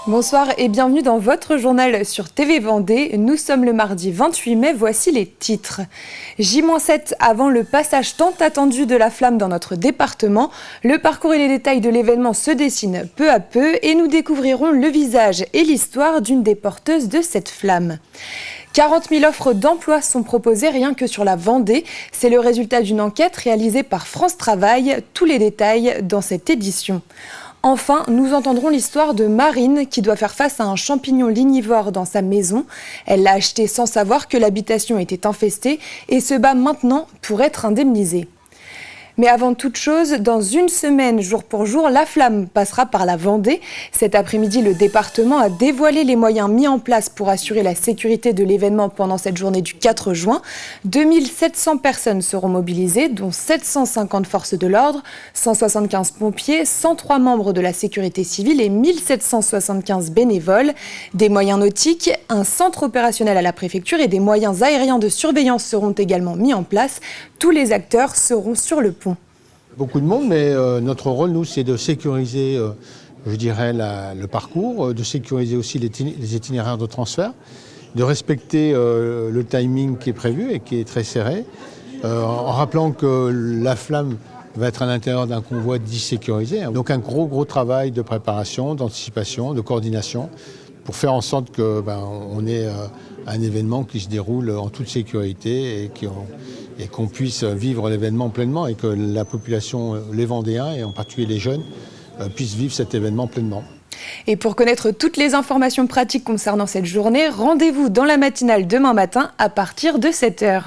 Bonsoir et bienvenue dans votre journal sur TV Vendée. Nous sommes le mardi 28 mai, voici les titres. J-7 avant le passage tant attendu de la flamme dans notre département. Le parcours et les détails de l'événement se dessinent peu à peu et nous découvrirons le visage et l'histoire d'une des porteuses de cette flamme. 40 000 offres d'emploi sont proposées rien que sur la Vendée. C'est le résultat d'une enquête réalisée par France Travail. Tous les détails dans cette édition. Enfin, nous entendrons l'histoire de Marine qui doit faire face à un champignon lignivore dans sa maison. Elle l'a acheté sans savoir que l'habitation était infestée et se bat maintenant pour être indemnisée. Mais avant toute chose, dans une semaine, jour pour jour, la flamme passera par la Vendée. Cet après-midi, le département a dévoilé les moyens mis en place pour assurer la sécurité de l'événement pendant cette journée du 4 juin. 2700 personnes seront mobilisées, dont 750 forces de l'ordre, 175 pompiers, 103 membres de la sécurité civile et 1775 bénévoles. Des moyens nautiques, un centre opérationnel à la préfecture et des moyens aériens de surveillance seront également mis en place. Tous les acteurs seront sur le pont. Beaucoup de monde, mais notre rôle, nous, c'est de sécuriser, je dirais, le parcours, de sécuriser aussi les itinéraires de transfert, de respecter le timing qui est prévu et qui est très serré, en rappelant que la flamme va être à l'intérieur d'un convoi dit sécurisé. Donc un gros travail de préparation, d'anticipation, de coordination, pour faire en sorte qu'on ait un événement qui se déroule en toute sécurité et qu'on puisse vivre l'événement pleinement et que la population, les Vendéens et en particulier les jeunes, puissent vivre cet événement pleinement. Et pour connaître toutes les informations pratiques concernant cette journée, rendez-vous dans la matinale demain matin à partir de 7h.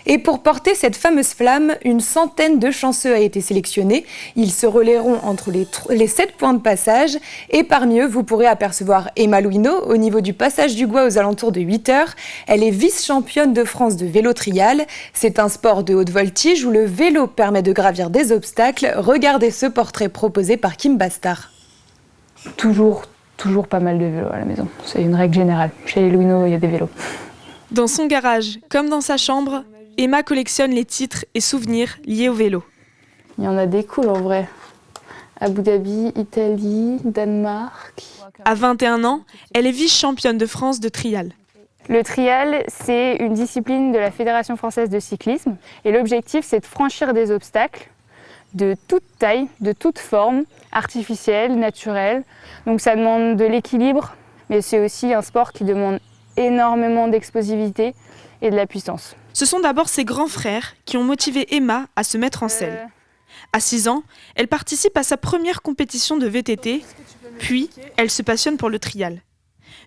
Et pour porter cette fameuse flamme, une centaine de chanceux a été sélectionnée. Ils se relayeront entre les 7 points de passage. Et parmi eux, vous pourrez apercevoir Emma Louineau au niveau du passage du Gois aux alentours de 8h. Elle est vice-championne de France de vélo trial. C'est un sport de haute voltige où le vélo permet de gravir des obstacles. Regardez ce portrait proposé par Kim Bastard. Toujours pas mal de vélos à la maison. C'est une règle générale. Chez les Louineau, il y a des vélos. Dans son garage, comme dans sa chambre, Emma collectionne les titres et souvenirs liés au vélo. Il y en a des cools en vrai. Abu Dhabi, Italie, Danemark. À 21 ans, elle est vice-championne de France de trial. Le trial, c'est une discipline de la Fédération française de cyclisme. Et l'objectif, c'est de franchir des obstacles de toute taille, de toute forme, artificielle, naturelle. Donc ça demande de l'équilibre, mais c'est aussi un sport qui demande énormément d'explosivité et de la puissance. Ce sont d'abord ses grands frères qui ont motivé Emma à se mettre en selle. À 6 ans, elle participe à sa première compétition de VTT, puis elle se passionne pour le trial.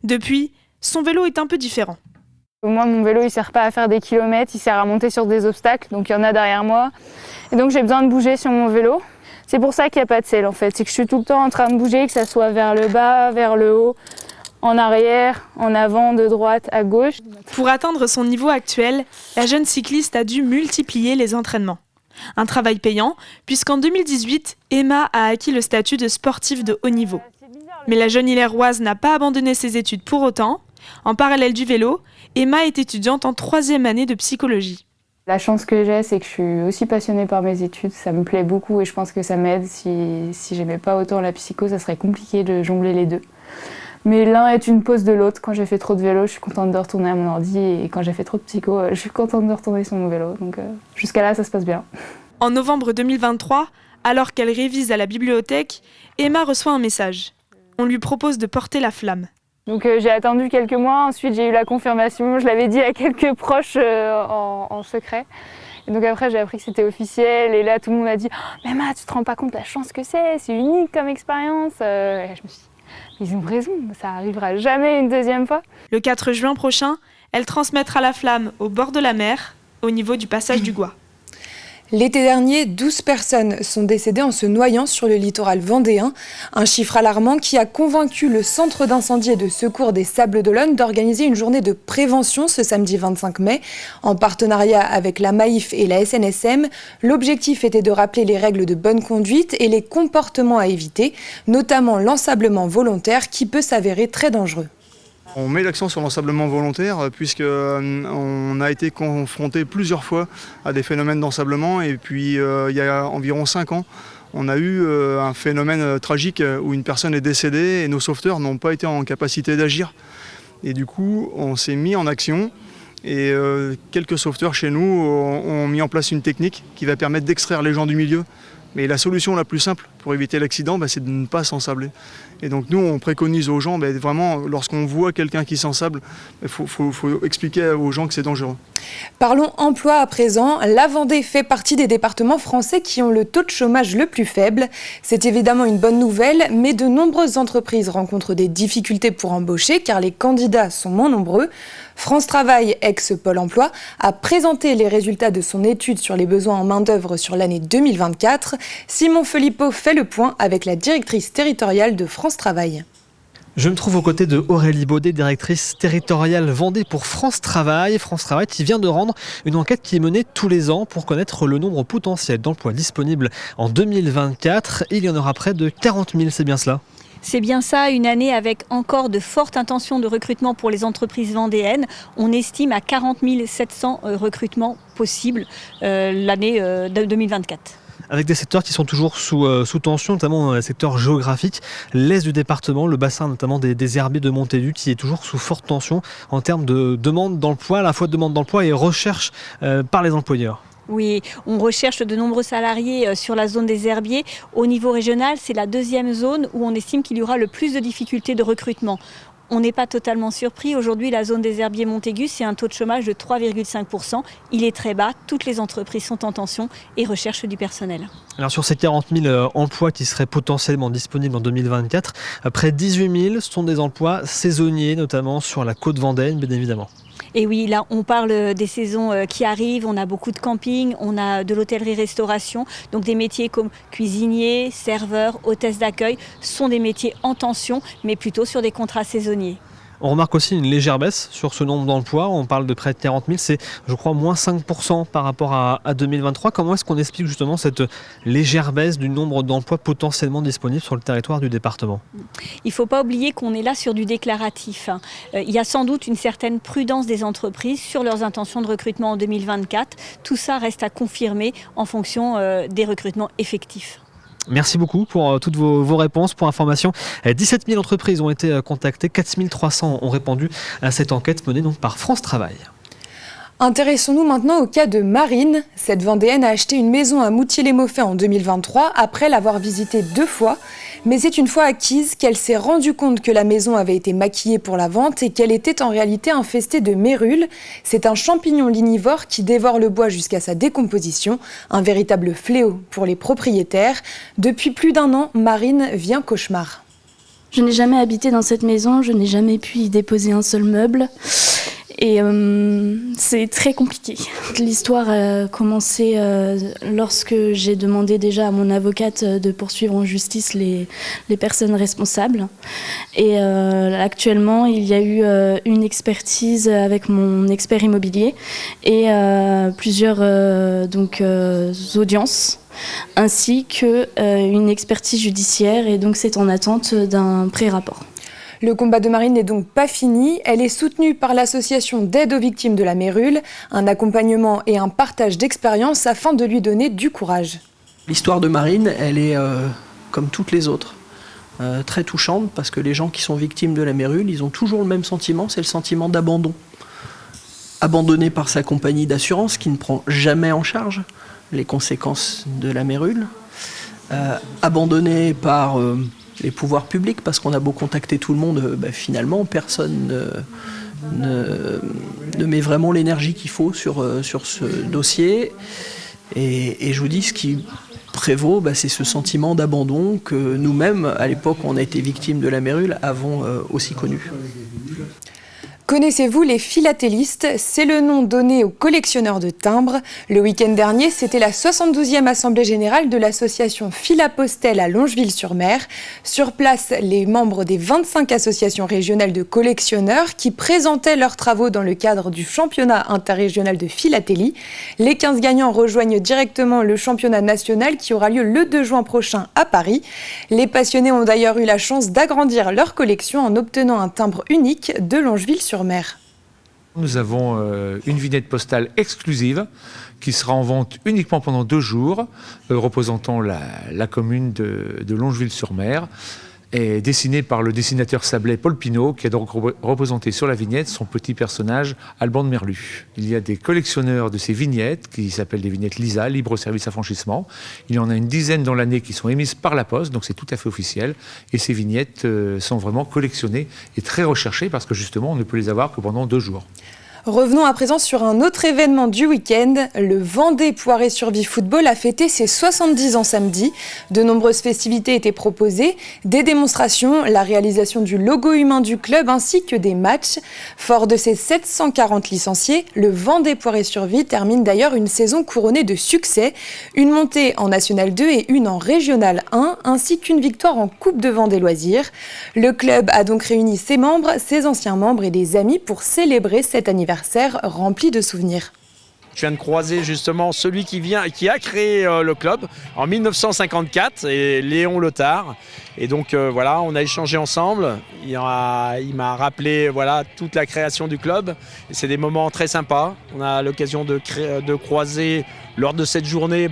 Depuis, son vélo est un peu différent. Moi, mon vélo, il ne sert pas à faire des kilomètres, il sert à monter sur des obstacles, donc il y en a derrière moi. Et donc j'ai besoin de bouger sur mon vélo. C'est pour ça qu'il n'y a pas de selle en fait, c'est que je suis tout le temps en train de bouger, que ça soit vers le bas, vers le haut, en arrière, en avant, de droite, à gauche. Pour atteindre son niveau actuel, la jeune cycliste a dû multiplier les entraînements. Un travail payant, puisqu'en 2018, Emma a acquis le statut de sportive de haut niveau. Mais la jeune Iléroise n'a pas abandonné ses études pour autant. En parallèle du vélo, Emma est étudiante en 3e année de psychologie. La chance que j'ai, c'est que je suis aussi passionnée par mes études. Ça me plaît beaucoup et je pense que ça m'aide. Si j'aimais pas autant la psycho, ça serait compliqué de jongler les deux. Mais l'un est une pause de l'autre. Quand j'ai fait trop de vélo, je suis contente de retourner à mon ordi. Et quand j'ai fait trop de psycho, je suis contente de retourner sur mon vélo. Donc jusqu'à là, ça se passe bien. En novembre 2023, alors qu'elle révise à la bibliothèque, Emma reçoit un message. On lui propose de porter la flamme. Donc j'ai attendu quelques mois. Ensuite, j'ai eu la confirmation. Je l'avais dit à quelques proches en secret. Et donc après, j'ai appris que c'était officiel. Et là, tout le monde m'a dit « Mais Emma, tu te rends pas compte de la chance que c'est unique comme expérience. » Et je me suis dit ils ont raison, ça arrivera jamais une deuxième fois. Le 4 juin prochain, elle transmettra la flamme au bord de la mer, au niveau du passage du Gois. L'été dernier, 12 personnes sont décédées en se noyant sur le littoral vendéen. Un chiffre alarmant qui a convaincu le centre d'incendie et de secours des Sables d'Olonne d'organiser une journée de prévention ce samedi 25 mai. En partenariat avec la Maïf et la SNSM, l'objectif était de rappeler les règles de bonne conduite et les comportements à éviter, notamment l'ensablement volontaire qui peut s'avérer très dangereux. On met l'accent sur l'ensablement volontaire puisqu'on a été confronté plusieurs fois à des phénomènes d'ensablement et puis il y a environ 5 ans, on a eu un phénomène tragique où une personne est décédée et nos sauveteurs n'ont pas été en capacité d'agir. Et du coup, on s'est mis en action et quelques sauveteurs chez nous ont mis en place une technique qui va permettre d'extraire les gens du milieu. Mais la solution la plus simple pour éviter l'accident, c'est de ne pas s'ensabler. Et donc nous, on préconise aux gens, vraiment, lorsqu'on voit quelqu'un qui s'ensable, il faut expliquer aux gens que c'est dangereux. Parlons emploi à présent. La Vendée fait partie des départements français qui ont le taux de chômage le plus faible. C'est évidemment une bonne nouvelle, mais de nombreuses entreprises rencontrent des difficultés pour embaucher car les candidats sont moins nombreux. France Travail, ex-Pôle emploi, a présenté les résultats de son étude sur les besoins en main-d'œuvre sur l'année 2024. Simon Philippot fait le point avec la directrice territoriale de France Travail. Je me trouve aux côtés de Aurélie Baudet, directrice territoriale Vendée pour France Travail. France Travail qui vient de rendre une enquête qui est menée tous les ans pour connaître le nombre potentiel d'emplois disponibles en 2024. Il y en aura près de 40 000, c'est bien cela ? C'est bien ça, une année avec encore de fortes intentions de recrutement pour les entreprises vendéennes. On estime à 40 700 recrutements possibles l'année 2024. Avec des secteurs qui sont toujours sous tension, notamment le secteur géographique, l'est du département, le bassin notamment des herbiers de Montaigu qui est toujours sous forte tension en termes de demande d'emploi, à la fois demande d'emploi et recherche par les employeurs. Oui, on recherche de nombreux salariés sur la zone des herbiers. Au niveau régional, c'est la deuxième zone où on estime qu'il y aura le plus de difficultés de recrutement. On n'est pas totalement surpris. Aujourd'hui, la zone des herbiers Montaigu, c'est un taux de chômage de 3,5%. Il est très bas. Toutes les entreprises sont en tension et recherchent du personnel. Alors sur ces 40 000 emplois qui seraient potentiellement disponibles en 2024, près de 18 000 sont des emplois saisonniers, notamment sur la côte vendéenne, bien évidemment. Et oui, là, on parle des saisons qui arrivent. On a beaucoup de camping, on a de l'hôtellerie-restauration. Donc des métiers comme cuisinier, serveur, hôtesse d'accueil sont des métiers en tension, mais plutôt sur des contrats saisonniers. On remarque aussi une légère baisse sur ce nombre d'emplois. On parle de près de 40 000, c'est je crois moins 5% par rapport à 2023. Comment est-ce qu'on explique justement cette légère baisse du nombre d'emplois potentiellement disponibles sur le territoire du département ? Il ne faut pas oublier qu'on est là sur du déclaratif. Il y a sans doute une certaine prudence des entreprises sur leurs intentions de recrutement en 2024. Tout ça reste à confirmer en fonction des recrutements effectifs. Merci beaucoup pour toutes vos réponses. Pour information, 17 000 entreprises ont été contactées, 4 300 ont répondu à cette enquête menée donc par France Travail. Intéressons-nous maintenant au cas de Marine. Cette Vendéenne a acheté une maison à Moutier-les-Maufaits en 2023 après l'avoir visitée 2 fois. Mais c'est une fois acquise qu'elle s'est rendue compte que la maison avait été maquillée pour la vente et qu'elle était en réalité infestée de mérules. C'est un champignon lignivore qui dévore le bois jusqu'à sa décomposition. Un véritable fléau pour les propriétaires. Depuis plus d'1 an, Marine vit un cauchemar. Je n'ai jamais habité dans cette maison, je n'ai jamais pu y déposer un seul meuble. Et c'est très compliqué. L'histoire a commencé lorsque j'ai demandé déjà à mon avocate de poursuivre en justice les personnes responsables. Et actuellement, il y a eu une expertise avec mon expert immobilier et plusieurs audiences, ainsi qu'une expertise judiciaire. Et donc c'est en attente d'un pré-rapport. Le combat de Marine n'est donc pas fini. Elle est soutenue par l'association d'aide aux victimes de la mérule, un accompagnement et un partage d'expériences afin de lui donner du courage. L'histoire de Marine, elle est comme toutes les autres, très touchante parce que les gens qui sont victimes de la mérule, ils ont toujours le même sentiment, c'est le sentiment d'abandon. Abandonné par sa compagnie d'assurance qui ne prend jamais en charge les conséquences de la mérule, abandonné par les pouvoirs publics, parce qu'on a beau contacter tout le monde, finalement, personne ne met vraiment l'énergie qu'il faut sur ce dossier. Et je vous dis, ce qui prévaut, c'est ce sentiment d'abandon que nous-mêmes, à l'époque où on a été victimes de la mérule, avons aussi connu. Connaissez-vous les philatélistes ? C'est le nom donné aux collectionneurs de timbres. Le week-end dernier, c'était la 72e assemblée générale de l'association Philapostel à Longeville-sur-Mer. Sur place, les membres des 25 associations régionales de collectionneurs qui présentaient leurs travaux dans le cadre du championnat interrégional de philatélie. Les 15 gagnants rejoignent directement le championnat national qui aura lieu le 2 juin prochain à Paris. Les passionnés ont d'ailleurs eu la chance d'agrandir leur collection en obtenant un timbre unique de Longeville-sur-Mer. Nous avons une vignette postale exclusive qui sera en vente uniquement pendant 2 jours, représentant la commune de Longeville-sur-Mer, et dessinée par le dessinateur sablais Paul Pinault, qui a donc représenté sur la vignette son petit personnage Alban de Merlu. Il y a des collectionneurs de ces vignettes, qui s'appellent des vignettes LISA, Libre Service Affranchissement. Il y en a une dizaine dans l'année qui sont émises par la Poste, donc c'est tout à fait officiel. Et ces vignettes sont vraiment collectionnées et très recherchées, parce que justement, on ne peut les avoir que pendant 2 jours. Revenons à présent sur un autre événement du week-end. Le Vendée Poiré Survie Football a fêté ses 70 ans samedi. De nombreuses festivités étaient proposées, des démonstrations, la réalisation du logo humain du club ainsi que des matchs. Fort de ses 740 licenciés, le Vendée Poiré Survie termine d'ailleurs une saison couronnée de succès. Une montée en National 2 et une en Régional 1, ainsi qu'une victoire en Coupe de Vendée Loisirs. Le club a donc réuni ses membres, ses anciens membres et des amis pour célébrer cet anniversaire rempli de souvenirs. Je viens de croiser justement celui qui a créé le club en 1954, et Léon Letard. Et donc voilà, on a échangé ensemble. Il m'a rappelé voilà, toute la création du club. Et c'est des moments très sympas. On a l'occasion de croiser lors de cette journée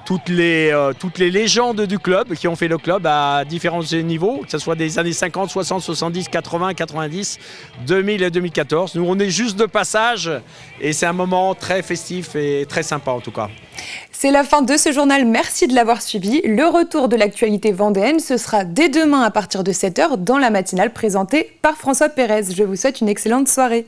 toutes les légendes du club qui ont fait le club à différents niveaux, que ce soit des années 50, 60, 70, 80, 90, 2000 et 2014. Nous, on est juste de passage et c'est un moment très festif et très sympa en tout cas. C'est la fin de ce journal, merci de l'avoir suivi. Le retour de l'actualité vendéenne, ce sera dès demain à partir de 7h dans la matinale présentée par François Pérez. Je vous souhaite une excellente soirée.